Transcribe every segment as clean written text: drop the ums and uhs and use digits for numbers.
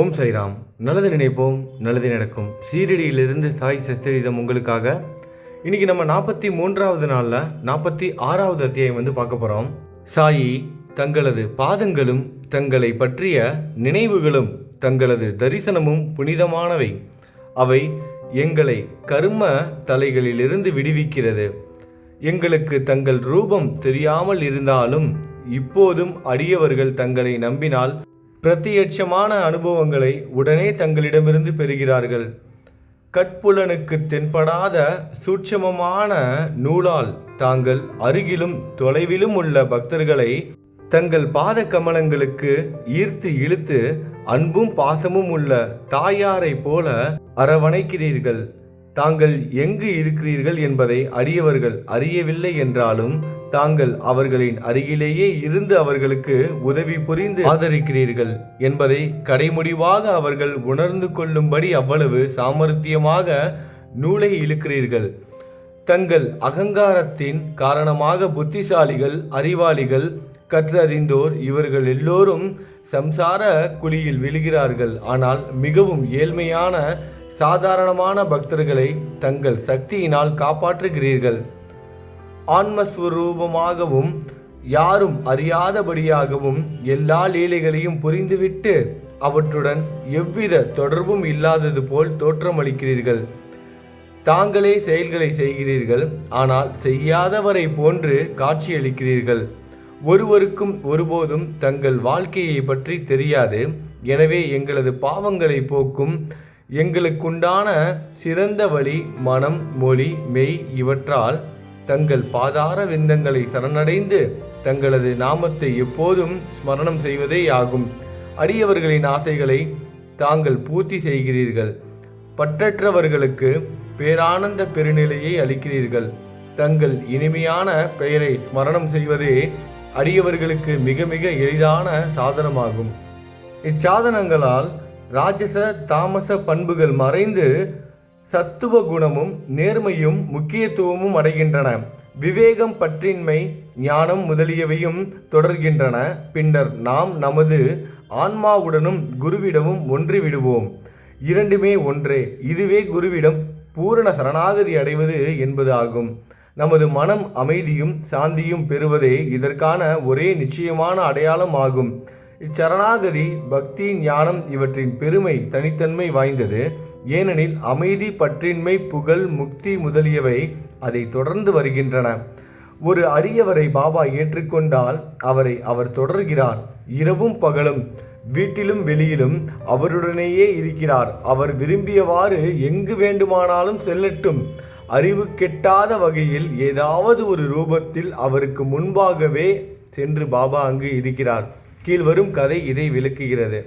ஓம் சைராம். நல்லது நினைப்போம், நல்லது நடக்கும். சீரடியிலிருந்து சாய் சச்சரிதம் உங்களுக்காக. இன்னைக்கு நம்ம 43வது நாளில் 46வது அத்தியாயம் பார்க்க போகிறோம். சாயி தங்களது பாதங்களும் தங்களை பற்றிய நினைவுகளும் தங்களது தரிசனமும் புனிதமானவை. அவை எங்களை கர்ம தலைகளிலிருந்து விடுவிக்கிறது. எங்களுக்கு தங்கள் ரூபம் தெரியாமல் இருந்தாலும் இப்போதும் அடியவர்கள் தங்களை நம்பினால் பிரத்யட்சமான அனுபவங்களை உடனே தங்களிடமிருந்து பெறுகிறார்கள். கட்புலனுக்கு தென்படாத சூட்சமமான நூலால் தாங்கள் அருகிலும் தொலைவிலும் உள்ள பக்தர்களை தங்கள் பாத கமலங்களுக்கு ஈர்த்து இழுத்து அன்பும் பாசமும் உள்ள தாயாரை போல அரவணைக்கிறீர்கள். தாங்கள் எங்கு இருக்கிறீர்கள் என்பதை அடியவர்கள் அறியவில்லை என்றாலும் தாங்கள் அவர்களின் அருகிலேயே இருந்து அவர்களுக்கு உதவி புரிந்து ஆதரிக்கிறீர்கள் என்பதை கடைமுடிவாக அவர்கள் உணர்ந்து கொள்ளும்படி அவ்வளவு சாமர்த்தியமாக நூலை இழுக்கிறீர்கள். தங்கள் அகங்காரத்தின் காரணமாக புத்திசாலிகள், அறிவாளிகள், கற்றறிந்தோர் இவர்கள் எல்லோரும் சம்சார குழியில் விழுகிறார்கள். ஆனால் மிகவும் ஏழ்மையான சாதாரணமான பக்தர்களை தங்கள் சக்தியினால் காப்பாற்றுகிறீர்கள். ஆன்மஸ்வரூபமாகவும் யாரும் அறியாதபடியாகவும் எல்லா லீலைகளையும் புரிந்துவிட்டு அவற்றுடன் எவ்வித தொடர்பும் இல்லாதது போல் தோற்றமளிக்கிறீர்கள். தாங்களே செயல்களை செய்கிறீர்கள், ஆனால் செய்யாதவரை போன்று காட்சியளிக்கிறீர்கள். ஒருவருக்கும் ஒருபோதும் தங்கள் வாழ்க்கையை பற்றி தெரியாது. எனவே எங்களது பாவங்களை போக்கும் எங்களுக்குண்டான சிறந்த வழி மனம், மொழி, மெய் இவற்றால் தங்கள் பாதார விந்தங்களை சரணடைந்து தங்களது நாமத்தை எப்போதும் ஸ்மரணம் செய்வதே ஆகும். அடியவர்களின் ஆசைகளை தாங்கள் பூர்த்தி செய்கிறீர்கள். பற்றற்றவர்களுக்கு பேரானந்த பெருநிலையை அளிக்கிறீர்கள். தங்கள் இனிமையான பெயரை ஸ்மரணம் செய்வதே அடியவர்களுக்கு மிக மிக எளிதான சாதனமாகும். இச்சாதனங்களால் ராஜச தாமச பண்புகள் மறைந்து சத்துவ குணமும் நேர்மையும் முக்கியத்துவமும் அடைகின்றன. விவேகம், பற்றின்மை, ஞானம் முதலியவையும் தொடர்கின்றன. பின்னர் நாம் நமது ஆன்மாவுடனும் குருவிடமும் ஒன்றிவிடுவோம். இரண்டுமே ஒன்றே. இதுவே குருவிடம் பூரண சரணாகதி அடைவது என்பது ஆகும். நமது மனம் அமைதியும் சாந்தியும் பெறுவதே இதற்கான ஒரே நிச்சயமான அடையாளம் ஆகும். இச்சரணாகதி, பக்தி, ஞானம் இவற்றின் பெருமை தனித்தன்மை வாய்ந்தது. ஏனெனில் அமைதி, பற்றின்மை, புகழ், முக்தி முதலியவை அதை தொடர்ந்து வருகின்றன. ஒரு அடியவரை பாபா ஏற்றுக்கொண்டால் அவரை அவர் தொடர்கிறார். இரவும் பகலும், வீட்டிலும் வெளியிலும் அவருடனேயே இருக்கிறார். அவர் விரும்பியவாறு எங்கு வேண்டுமானாலும் செல்லட்டும். அறிவு கெட்டாத வகையில் ஏதாவது ஒரு ரூபத்தில் அவருக்கு முன்பாகவே சென்று பாபா அங்கு இருக்கிறார். கீழ்வரும் கதை இதை விளக்குகிறது.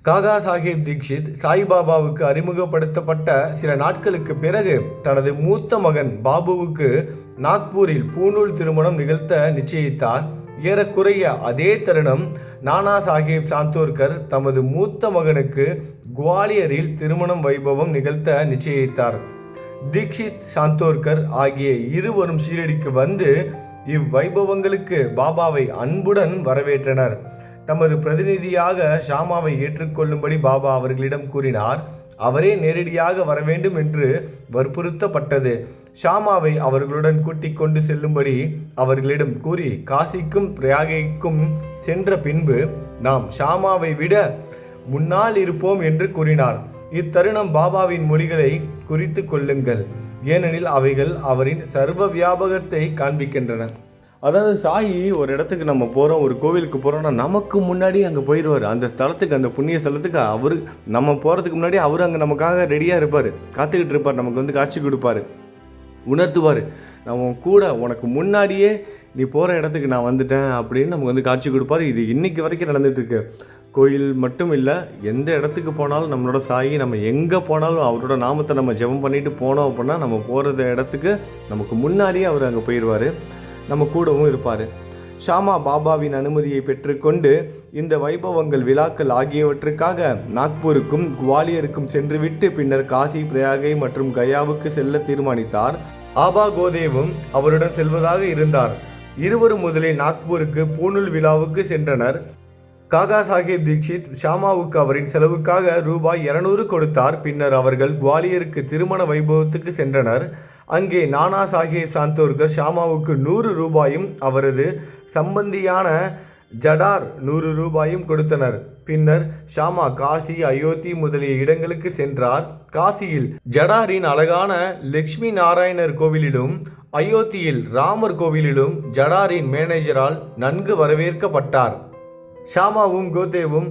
காகா சாஹேப் தீக்ஷித் சாய்பாபாவுக்கு அறிமுகப்படுத்தப்பட்ட சில நாட்களுக்கு பிறகு தனது மூத்த மகன் பாபுவுக்கு நாக்பூரில் பூணூல் திருமணம் நிகழ்த்த நிச்சயித்தார். ஏறக்குறைய அதே தருணம் நானா சாஹேப் சாந்தோர்கர் தமது மூத்த மகனுக்கு குவாலியரில் திருமணம் வைபவம் நிகழ்த்த நிச்சயித்தார். தீக்ஷித், சாந்தோர்கர் ஆகிய இருவரும் ஷீரடிக்கு வந்து இவ்வைபவங்களுக்கு பாபாவை அன்புடன் வரவேற்றனர். தமது பிரதிநிதியாக ஷாமாவை ஏற்றுக்கொள்ளும்படி பாபா அவர்களிடம் கூறினார். அவரே நேரடியாக வர வேண்டும் என்று வற்புறுத்தப்பட்டது. ஷாமாவை அவர்களுடன் கூட்டிக் கொண்டு செல்லும்படி அவர்களிடம் கூறி காசிக்கும் பிரயாகைக்கும் சென்ற பின்பு நாம் ஷாமாவை விட முன்னால் இருப்போம் என்று கூறினார். இத்தருணம் பாபாவின் மொழிகளை குறித்து கொள்ளுங்கள், ஏனெனில் அவைகள் அவரின் சர்வ வியாபகத்தை காண்பிக்கின்றன. அதாவது சாயி ஒரு இடத்துக்கு நம்ம போகிறோம், ஒரு கோவிலுக்கு போகிறோம்னா நமக்கு முன்னாடி அங்கே போயிடுவார். அந்த ஸ்தலத்துக்கு, அந்த புண்ணிய ஸ்தலத்துக்கு அவர் நம்ம போகிறதுக்கு முன்னாடி அவர் அங்கே நமக்காக ரெடியாக இருப்பார், காத்துக்கிட்டு இருப்பார், நமக்கு காட்சி கொடுப்பார், உணர்த்துவார். நம்ம கூட உனக்கு முன்னாடியே நீ போகிற இடத்துக்கு நான் வந்துட்டேன் அப்படின்னு நமக்கு காட்சி கொடுப்பார். இது இன்னைக்கு வரைக்கும் நடந்துகிட்ருக்கு. கோயில் மட்டும் இல்லை, எந்த இடத்துக்கு போனாலும் நம்மளோட சாயி நம்ம எங்கே போனாலும் அவரோட நாமத்தை நம்ம ஜெபம் பண்ணிட்டு போனோம் அப்படின்னா நம்ம போகிற இடத்துக்கு நமக்கு முன்னாடியே அவர் அங்கே போயிடுவார், நம்ம கூடவும் இருப்பார். ஷாமா பாபாவின் அனுமதியை பெற்றுக்கொண்டு இந்த வைபவங்கள், விழாக்கள் ஆகியவற்றுக்காக நாக்பூருக்கும் குவாலியருக்கும் சென்றுவிட்டு பின்னர் காசி, பிரயாகை மற்றும் கயாவுக்கு செல்ல தீர்மானித்தார். ஆபா கோதேவும் அவருடன் செல்வதாக இருந்தார். இருவரும் முதலில் நாக்பூருக்கு பூணூல் விழாவுக்கு சென்றனர். காகா சாஹேப் தீக்ஷித் ஷாமாவுக்கு அவரின் செலவுக்காக ரூபாய் 200 கொடுத்தார். பின்னர் அவர்கள் குவாலியருக்கு திருமண வைபவத்துக்கு சென்றனர். அங்கே நானா சாஹேப் சாந்தோர்கர் ஷாமாவுக்கு 100 ரூபாயும் அவரது சம்பந்தியான ஜடார் 100 ரூபாயும் கொடுத்தனர். பின்னர் ஷாமா காசி, அயோத்தி முதலிய இடங்களுக்கு சென்றார். காசியில் ஜடாரின் அழகான லட்சுமி நாராயணர் கோவிலிலும், அயோத்தியில் ராமர் கோவிலிலும் ஜடாரின் மேனேஜரால் நன்கு வரவேற்கப்பட்டார். ஷாமாவும் கோதேவும்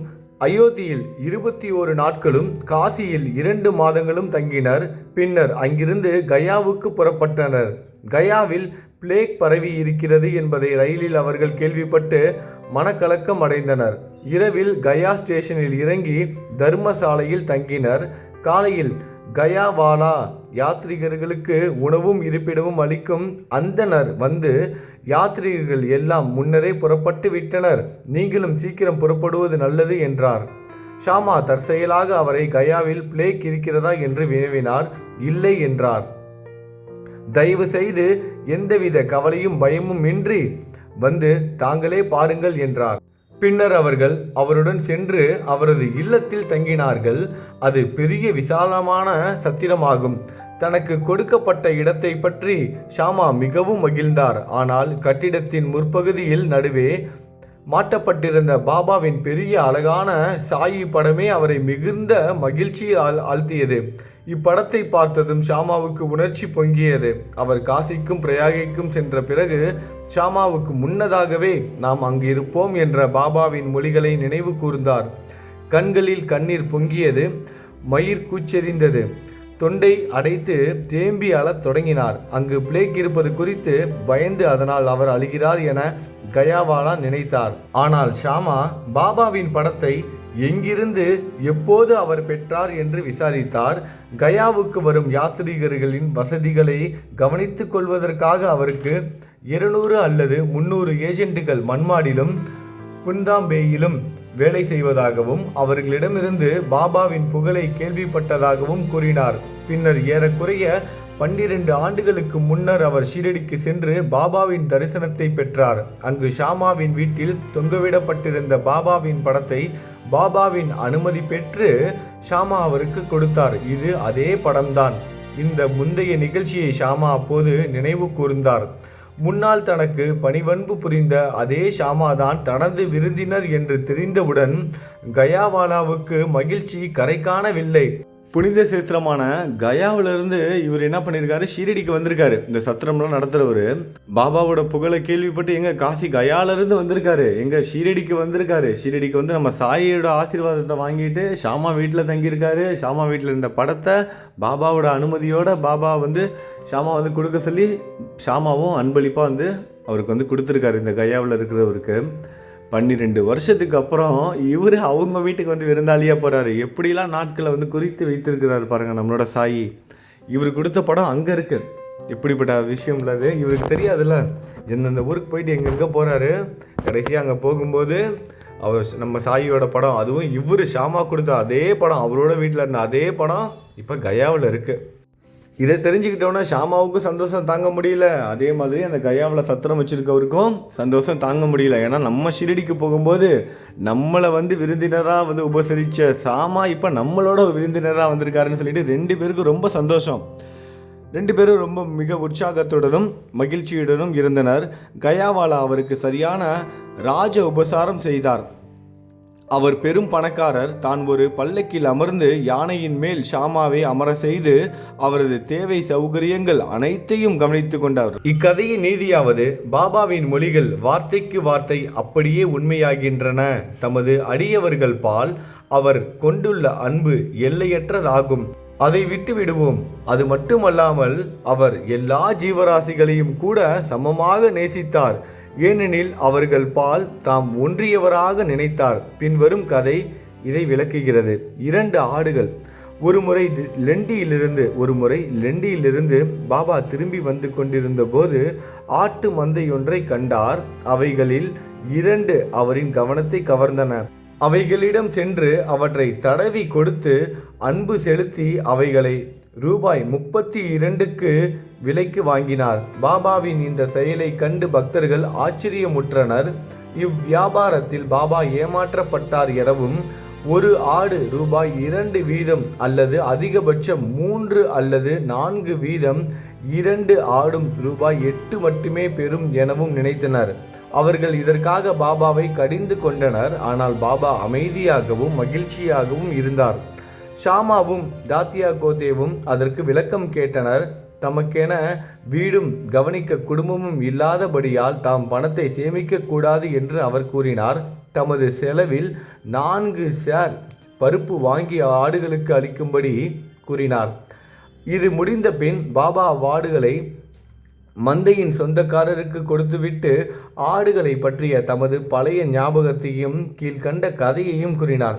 அயோத்தியில் 21 நாட்களும், காசியில் 2 மாதங்களும் தங்கினர். பின்னர் அங்கிருந்து கயாவுக்கு புறப்பட்டனர். கயாவில் பிளேக் பரவி இருக்கிறது என்பதை ரயிலில் அவர்கள் கேள்விப்பட்டு மனக்கலக்கம் அடைந்தனர். இரவில் கயா ஸ்டேஷனில் இறங்கி தர்மசாலையில் தங்கினர். காலையில் கயாவாலா யாத்ரீகர்களுக்கு உணவும் இருப்பிடமும் அளிக்கும் அந்தனர் வந்து, யாத்ரீகர்கள் எல்லாம் முன்னரே புறப்பட்டு விட்டனர், நீங்களும் சீக்கிரம் புறப்படுவது நல்லது என்றார். ஷாமா தற்செயலாக அவரை கயாவில் பிளேக் இருக்கிறதா என்று வினவினார். இல்லை என்றார். தயவு செய்து எந்தவித கவலையும் பயமும் இன்றி வந்து தாங்களே பாருங்கள் என்றார். பின்னர் அவர்கள் அவருடன் சென்று அவரது இல்லத்தில் தங்கினார்கள். அது பெரிய விசாலமான சத்திரமாகும். தனக்கு கொடுக்கப்பட்ட இடத்தை பற்றி ஷாமா மிகவும் மகிழ்ந்தார். ஆனால் கட்டிடத்தின் முற்பகுதியில் நடுவே மாட்டப்பட்டிருந்த பாபாவின் பெரிய அழகான சாயி படமே அவரை மிகுந்த மகிழ்ச்சியில் ஆழ்த்தியது. இப்படத்தை பார்த்ததும் ஷாமாவுக்கு உணர்ச்சி பொங்கியது. அவர் காசிக்கும் பிரயாகைக்கும் சென்ற பிறகு ஷாமாவுக்கு முன்னதாகவே நாம் அங்கு இருப்போம் என்ற பாபாவின் மொழிகளை நினைவு கூர்ந்தார். கண்களில் கண்ணீர் பொங்கியது, மயிர் கூச்செறிந்தது, தொண்டை அடைத்து தேம்பி அழத் தொடங்கினார். அங்கு பிளேக் இருப்பது குறித்து பயந்து அதனால் அவர் அழுகிறார் என கயாவாலா நினைத்தார். ஆனால் ஷாமா பாபாவின் படத்தை எங்கிருந்து எப்போது அவர் பெற்றார் என்று விசாரித்தார். கயாவுக்கு வரும் யாத்ரீகர்களின் வசதிகளை கவனித்துக் கொள்வதற்காக அவருக்கு 200 அல்லது 300 ஏஜென்ட்டுகள் மன்மாடிலும் குந்தாம்பேயிலும் வேலை செய்வதாகவும் அவர்களிடமிருந்து பாபாவின் புகழை கேள்விப்பட்டதாகவும் கூறினார். பின்னர் ஏறக்குறைய 12 ஆண்டுகளுக்கு முன்னர் அவர் ஷீரடிக்கு சென்று பாபாவின் தரிசனத்தை பெற்றார். அங்கு ஷாமாவின் வீட்டில் தொங்கவிடப்பட்டிருந்த பாபாவின் படத்தை பாபாவின் அனுமதி பெற்று ஷாமா அவருக்கு கொடுத்தார். இது அதே படம்தான். இந்த முந்தைய நிகழ்ச்சியை ஷாமா அப்போது நினைவு கூர்ந்தார். முன்னால் தனக்கு பணிவன்பு புரிந்த அதே ஷாமாதான் தனது விருந்தினர் என்று தெரிந்தவுடன் கயாவாலாவுக்கு மகிழ்ச்சி கரை காணவில்லை. புனித சேத்திரமான கயாவிலிருந்து இவர் என்ன பண்ணியிருக்காரு, ஷீரடிக்கு வந்திருக்காரு. இந்த சத்திரம்லாம் நடத்துகிறவர் பாபாவோட புகழை கேள்விப்பட்டு எங்க காசி கயாவிலிருந்து வந்திருக்காரு, எங்க ஷீரடிக்கு வந்திருக்காரு. ஷீரடிக்கு வந்து நம்ம சாயியோட ஆசீர்வாதத்தை வாங்கிட்டு ஷாமா வீட்டில் தங்கியிருக்காரு. ஷாமா வீட்டில் இருந்த படத்தை பாபாவோட அனுமதியோட பாபா வந்து ஷாமா வந்து கொடுக்க சொல்லி ஷாமாவும் அன்பளிப்பாக வந்து அவருக்கு வந்து கொடுத்துருக்காரு. இந்த கயாவில் இருக்கிறவருக்கு 12 வருஷத்துக்கு அப்புறம் இவர் அவங்க வீட்டுக்கு வந்து விருந்தாளியாக போகிறாரு. எப்படிலாம் நாட்களை வந்து குறித்து வைத்திருக்கிறாரு பாருங்கள் நம்மளோட சாயி. இவர் கொடுத்த படம் அங்கே இருக்குது. எப்படிப்பட்ட விஷயம் இல்லாது இவருக்கு தெரியாதுல்ல. எந்தெந்த ஊருக்கு போயிட்டு எங்கெங்கே போகிறாரு. கடைசியாக அங்கே போகும்போது அவர் நம்ம சாயியோட படம், அதுவும் இவர் ஷாமா கொடுத்த அதே படம், அவரோட வீட்டில் இருந்த அதே படம் இப்போ கயாவில் இருக்குது. இதை தெரிஞ்சுக்கிட்டோன்னா ஷாமாவுக்கும் சந்தோஷம் தாங்க முடியல. அதே மாதிரி அந்த கயாவில் சத்திரம் வச்சுருக்கவருக்கும் சந்தோஷம் தாங்க முடியல. ஏன்னா நம்ம ஷீரடிக்கு போகும்போது நம்மளை வந்து விருந்தினராக வந்து உபசரித்த ஷாமா இப்போ நம்மளோட விருந்தினராக வந்திருக்காருன்னு சொல்லிட்டு 2 பேருக்கும் ரொம்ப சந்தோஷம். 2 பேரும் ரொம்ப மிக உற்சாகத்துடனும் மகிழ்ச்சியுடனும் இருந்தனர். கயாவாலா அவருக்கு சரியான ராஜ உபசாரம் செய்தார். அவர் பெரும் பணக்காரர். தான் ஒரு பல்லக்கில் அமர்ந்து யானையின் மேல் ஷாமாவை அமர செய்து அவரது தேவை சௌகரியங்கள் அனைத்தையும் கவனித்து கொண்டார். இக்கதையின் நீதியாவது, பாபாவின் மொழிகள் வார்த்தைக்கு வார்த்தை அப்படியே உண்மையாகின்றன. தமது அடியவர்கள் பால் அவர் கொண்டுள்ள அன்பு எல்லையற்றதாகும். அதை விட்டு விடுவோம். அது மட்டுமல்லாமல் அவர் எல்லா ஜீவராசிகளையும் கூட சமமாக நேசித்தார். ஏனெனில் அவர்கள் பால் தாம் ஒன்றியவராக நினைத்தார். பின்வரும் கதை இதை விளக்குகிறது. 2 ஆடுகள் ஒருமுறை லெண்டியிலிருந்து பாபா திரும்பி வந்து கொண்டிருந்த போது ஆட்டு மந்தையொன்றை கண்டார். அவைகளில் 2 அவரின் கவனத்தை கவர்ந்தன. அவைகளிடம் சென்று அவற்றை தடவி கொடுத்து அன்பு செலுத்தி அவைகளை ரூபாய் 32க்கு விலைக்கு வாங்கினார். பாபாவின் இந்த செயலை கண்டு பக்தர்கள் ஆச்சரியமுற்றனர். இவ்வியாபாரத்தில் பாபா ஏமாற்றப்பட்டார் எனவும் ஒரு ஆடு ரூபாய் 2 வீதம் அல்லது அதிகபட்சம் 3 அல்லது 4 வீதம் 2 ஆடும் ரூபாய் 8 மட்டுமே பெறும் எனவும் நினைத்தனர். அவர்கள் இதற்காக பாபாவை கடிந்து கொண்டனர். ஆனால் பாபா அமைதியாகவும் மகிழ்ச்சியாகவும் இருந்தார். ஷாமாவும் தாத்தியா கோத்தேவும் அதற்கு விளக்கம் கேட்டனர். தமக்கென வீடும் கவனிக்க குடும்பமும் இல்லாதபடியால் தாம் பணத்தை சேமிக்க கூடாது என்று அவர் கூறினார். தமது செலவில் 4 சேர் பருப்பு வாங்கி ஆடுகளுக்கு அளிக்கும்படி கூறினார். இது முடிந்த பின் பாபா ஆடுகளை மந்தையின் சொந்தக்காரருக்கு கொடுத்துவிட்டு ஆடுகளை பற்றிய தமது பழைய ஞாபகத்தையும் கீழ்கண்ட கதையையும் கூறினார்.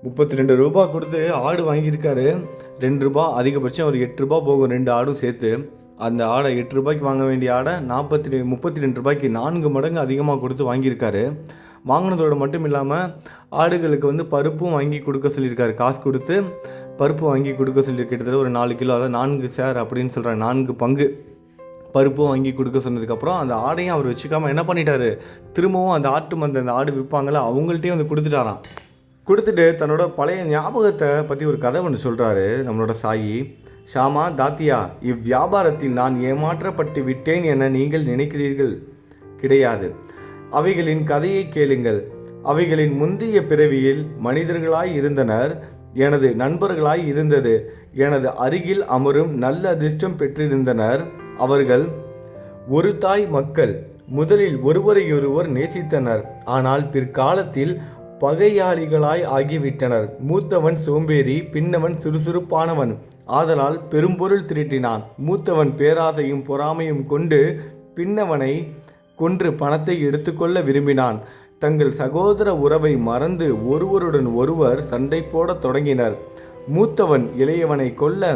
32 ரூபா கொடுத்து ஆடு வாங்கியிருக்காரு. 2 ரூபா அதிகபட்சம் ஒரு 8 ரூபா போகும் 2 ஆடும் சேர்த்து. அந்த ஆடை 8 ரூபாய்க்கு வாங்க வேண்டிய ஆடை 32 ரூபாய்க்கு 4 மடங்கு அதிகமாக கொடுத்து வாங்கியிருக்காரு. வாங்கினதோடு மட்டும் இல்லாமல் ஆடுகளுக்கு பருப்பும் வாங்கி கொடுக்க சொல்லியிருக்காரு. காசு கொடுத்து பருப்பு வாங்கி கொடுக்க சொல்லி கிட்டத்தட்ட ஒரு 4 கிலோ, அதாவது 4 சேர் அப்படின்னு சொல்கிறாங்க, 4 பங்கு பருப்பும் வாங்கி கொடுக்க சொன்னதுக்கப்புறம் அந்த ஆடையும் அவர் வச்சுக்காமல் என்ன பண்ணிட்டாரு, திரும்பவும் அந்த ஆட்டு மந்தை அந்த ஆடு விற்பாங்களே அவங்கள்ட்டையும் கொடுத்துட்டாராம். கொடுத்துட்டு தன்னோட பழைய ஞாபகத்தை பற்றி ஒரு கதை ஒன்று சொல்கிறாரு நம்மளோட சாயி. ஷாமா, தாத்தியா, இவ்வியாபாரத்தில் நான் ஏமாற்றப்பட்டு விட்டேன் என நீங்கள் நினைக்கிறீர்கள் கிடையாது. அவைகளின் கதையை கேளுங்கள். அவைகளின் முந்தைய பிறவியில் மனிதர்களாய் இருந்தனர். எனது நண்பர்களாய் இருந்தது. எனது அருகில் அமரும் நல்ல அதிர்ஷ்டம் பெற்றிருந்தனர். அவர்கள் ஒரு தாய் மக்கள். முதலில் ஒருவரையொருவர் நேசித்தனர். ஆனால் பிற்காலத்தில் பகையாளிகளாய் ஆகிவிட்டனர். மூத்தவன் சோம்பேறி, பின்னவன் சுறுசுறுப்பானவன். ஆதலால் பெரும்பொருள் திரட்டினான். மூத்தவன் பேராசையும் பொறாமையும் கொண்டு பின்னவனை கொன்று பணத்தை எடுத்துக்கொள்ள விரும்பினான். தங்கள் சகோதர உறவை மறந்து ஒருவருடன் ஒருவர் சண்டை போடத் தொடங்கினர். மூத்தவன் இளையவனை கொல்ல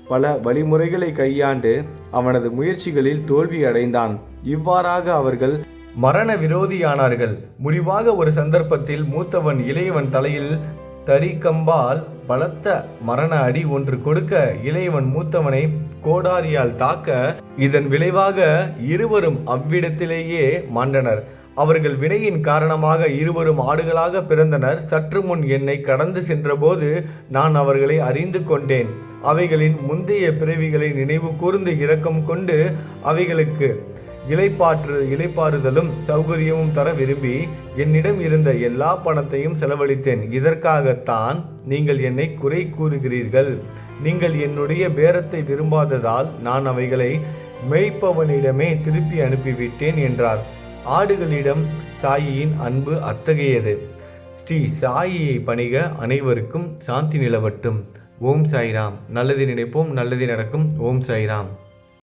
பல வழிமுறைகளை கையாண்டு அவனது முயற்சிகளில் தோல்வி அடைந்தான். இவ்வாறாக அவர்கள் மரண விரோதியானார்கள். முடிவாக ஒரு சந்தர்ப்பத்தில் மூத்தவன் இளையவன் தலையில் தடிக்கம்பால் பலத்த மரண அடி ஒன்று கொடுக்க இளையவன் மூத்தவனை கோடாரியால் தாக்க, இதன் விளைவாக இருவரும் அவ்விடத்திலேயே மாண்டனர். அவர்கள் வினையின் காரணமாக இருவரும் ஆடுகளாக பிறந்தனர். சற்று முன் என்னை கடந்து சென்றபோது நான் அவர்களை அறிந்து கொண்டேன். அவைகளின் பிறவிகளை நினைவு கூர்ந்து இரக்கம் கொண்டு அவைகளுக்கு இளைப்பாறுதலும் சௌகரியமும் தர விரும்பி என்னிடம் இருந்த எல்லா பணத்தையும் செலவழித்தேன். இதற்காகத்தான் நீங்கள் என்னை குறை கூறுகிறீர்கள். நீங்கள் என்னுடைய பேரத்தை விரும்பாததால் நான் அவைகளை மேய்ப்பவனிடமே திருப்பி அனுப்பிவிட்டேன் என்றார். ஆடுகளிடம் சாயியின் அன்பு அத்தகையது. ஸ்ரீ சாயியை பணிக. அனைவருக்கும் சாந்தி நிலவட்டும். ஓம் சாய்ராம். நல்லது நினைப்போம், நல்லது நடக்கும். ஓம் சாய்ராம்.